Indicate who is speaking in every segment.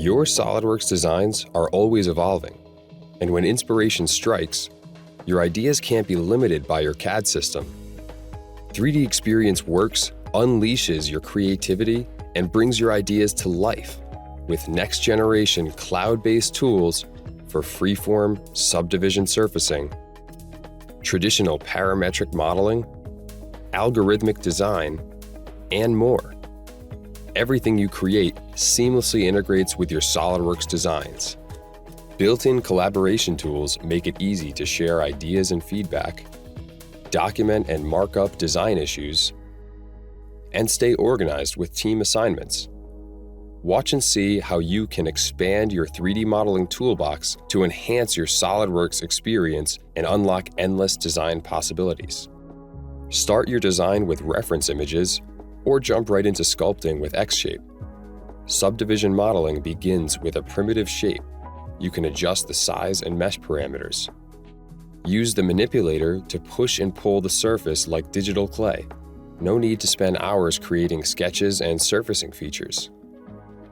Speaker 1: Your SOLIDWORKS designs are always evolving, and when inspiration strikes, your ideas can't be limited by your CAD system. 3D Experience Works unleashes your creativity and brings your ideas to life with next-generation cloud-based tools for freeform subdivision surfacing, traditional parametric modeling, algorithmic design, and more. Everything you create seamlessly integrates with your SOLIDWORKS designs. Built-in collaboration tools make it easy to share ideas and feedback, document and mark up design issues, and stay organized with team assignments. Watch and see how you can expand your 3D modeling toolbox to enhance your SOLIDWORKS experience and unlock endless design possibilities. Start your design with reference images or jump right into sculpting with X-Shape. Subdivision modeling begins with a primitive shape. You can adjust the size and mesh parameters. Use the manipulator to push and pull the surface like digital clay. No need to spend hours creating sketches and surfacing features.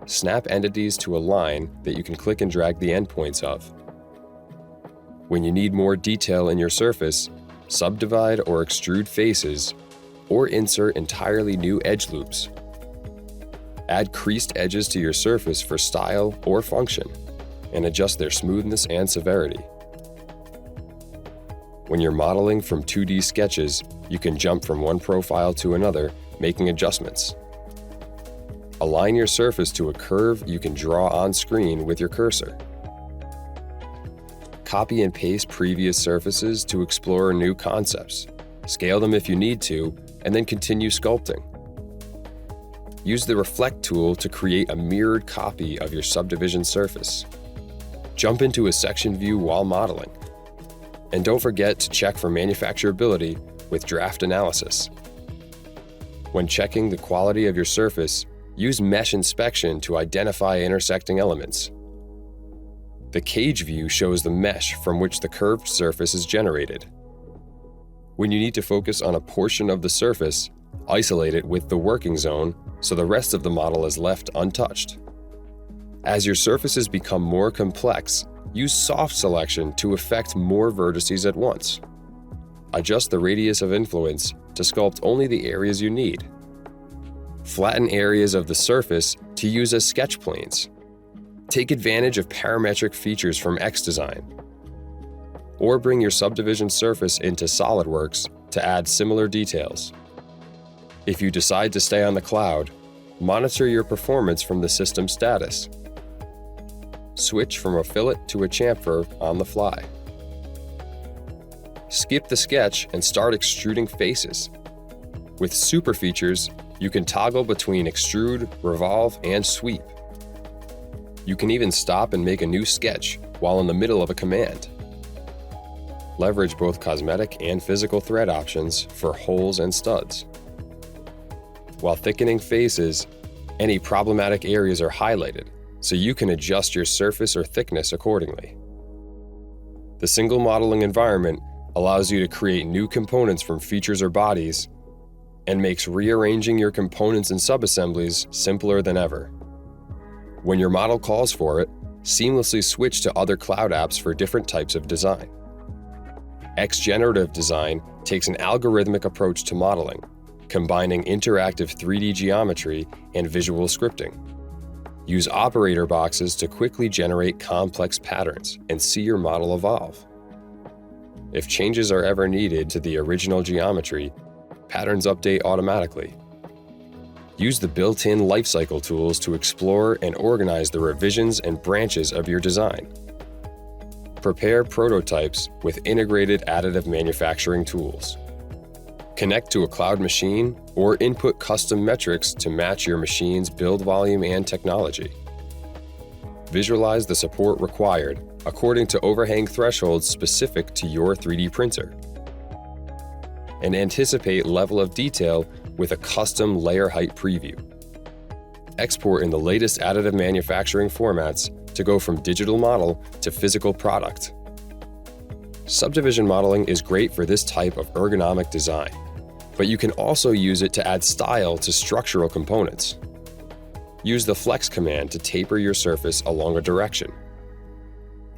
Speaker 1: Snap entities to a line that you can click and drag the endpoints of. When you need more detail in your surface, subdivide or extrude faces, or insert entirely new edge loops. Add creased edges to your surface for style or function, and adjust their smoothness and severity. When you're modeling from 2D sketches, you can jump from one profile to another, making adjustments. Align your surface to a curve you can draw on screen with your cursor. Copy and paste previous surfaces to explore new concepts. Scale them if you need to, and then continue sculpting. Use the Reflect tool to create a mirrored copy of your subdivision surface. Jump into a section view while modeling. And don't forget to check for manufacturability with draft analysis. When checking the quality of your surface, use mesh inspection to identify intersecting elements. The cage view shows the mesh from which the curved surface is generated. When you need to focus on a portion of the surface, isolate it with the working zone so the rest of the model is left untouched. As your surfaces become more complex, use soft selection to affect more vertices at once. Adjust the radius of influence to sculpt only the areas you need. Flatten areas of the surface to use as sketch planes. Take advantage of parametric features from XDesign. Or bring your subdivision surface into SOLIDWORKS to add similar details. If you decide to stay on the cloud, monitor your performance from the system status. Switch from a fillet to a chamfer on the fly. Skip the sketch and start extruding faces. With super features, you can toggle between extrude, revolve, and sweep. You can even stop and make a new sketch while in the middle of a command. Leverage both cosmetic and physical thread options for holes and studs. While thickening faces, any problematic areas are highlighted, so you can adjust your surface or thickness accordingly. The single modeling environment allows you to create new components from features or bodies and makes rearranging your components and subassemblies simpler than ever. When your model calls for it, seamlessly switch to other cloud apps for different types of design. X-Generative Design takes an algorithmic approach to modeling, combining interactive 3D geometry and visual scripting. Use operator boxes to quickly generate complex patterns and see your model evolve. If changes are ever needed to the original geometry, patterns update automatically. Use the built-in lifecycle tools to explore and organize the revisions and branches of your design. Prepare prototypes with integrated additive manufacturing tools. Connect to a cloud machine or input custom metrics to match your machine's build volume and technology. Visualize the support required according to overhang thresholds specific to your 3D printer. And anticipate level of detail with a custom layer height preview. Export in the latest additive manufacturing formats to go from digital model to physical product. Subdivision modeling is great for this type of ergonomic design, but you can also use it to add style to structural components. use the Flex command to taper your surface along a direction.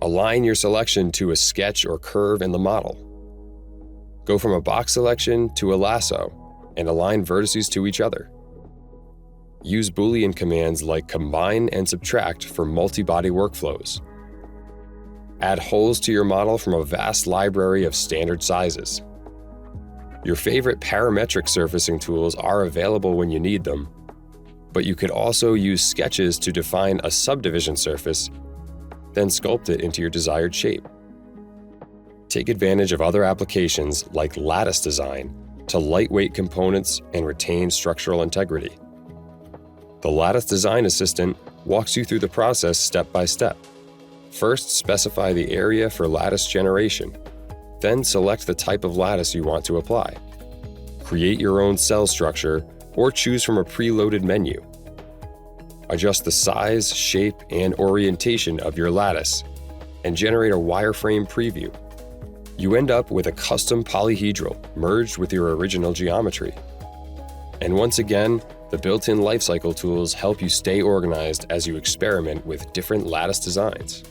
Speaker 1: Align your selection to a sketch or curve in the model. Go from a box selection to a lasso and align vertices to each other. Use Boolean commands like combine and subtract for multi-body workflows. Add holes to your model from a vast library of standard sizes. Your favorite parametric surfacing tools are available when you need them, but you could also use sketches to define a subdivision surface, then sculpt it into your desired shape. Take advantage of other applications like lattice design to lightweight components and retain structural integrity. The Lattice Design Assistant walks you through the process step by step. First, specify the area for lattice generation. Then select the type of lattice you want to apply. Create your own cell structure or choose from a preloaded menu. Adjust the size, shape, and orientation of your lattice and generate a wireframe preview. You end up with a custom polyhedral merged with your original geometry. And once again, the built-in lifecycle tools help you stay organized as you experiment with different lattice designs.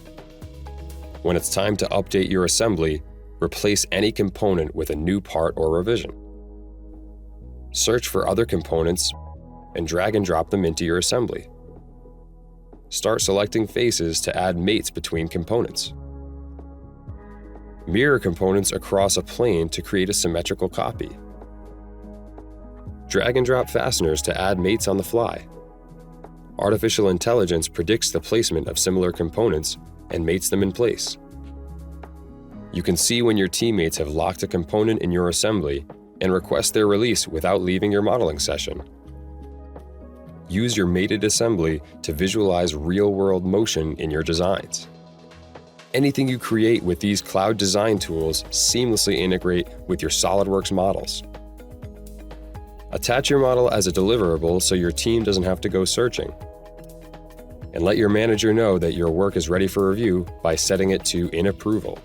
Speaker 1: When it's time to update your assembly, replace any component with a new part or revision. Search for other components and drag and drop them into your assembly. Start selecting faces to add mates between components. Mirror components across a plane to create a symmetrical copy. Drag and drop fasteners to add mates on the fly. Artificial intelligence predicts the placement of similar components and mates them in place. You can see when your teammates have locked a component in your assembly and request their release without leaving your modeling session. Use your mated assembly to visualize real-world motion in your designs. Anything you create with these cloud design tools seamlessly integrate with your SOLIDWORKS models. Attach your model as a deliverable so your team doesn't have to go searching. And let your manager know that your work is ready for review by setting it to in approval.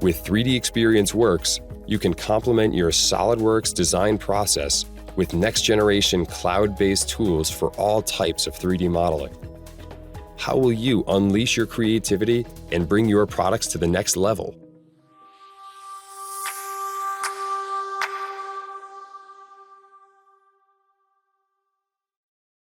Speaker 1: With 3D Experience Works, you can complement your SOLIDWORKS design process with next-generation cloud-based tools for all types of 3D modeling. How will you unleash your creativity and bring your products to the next level?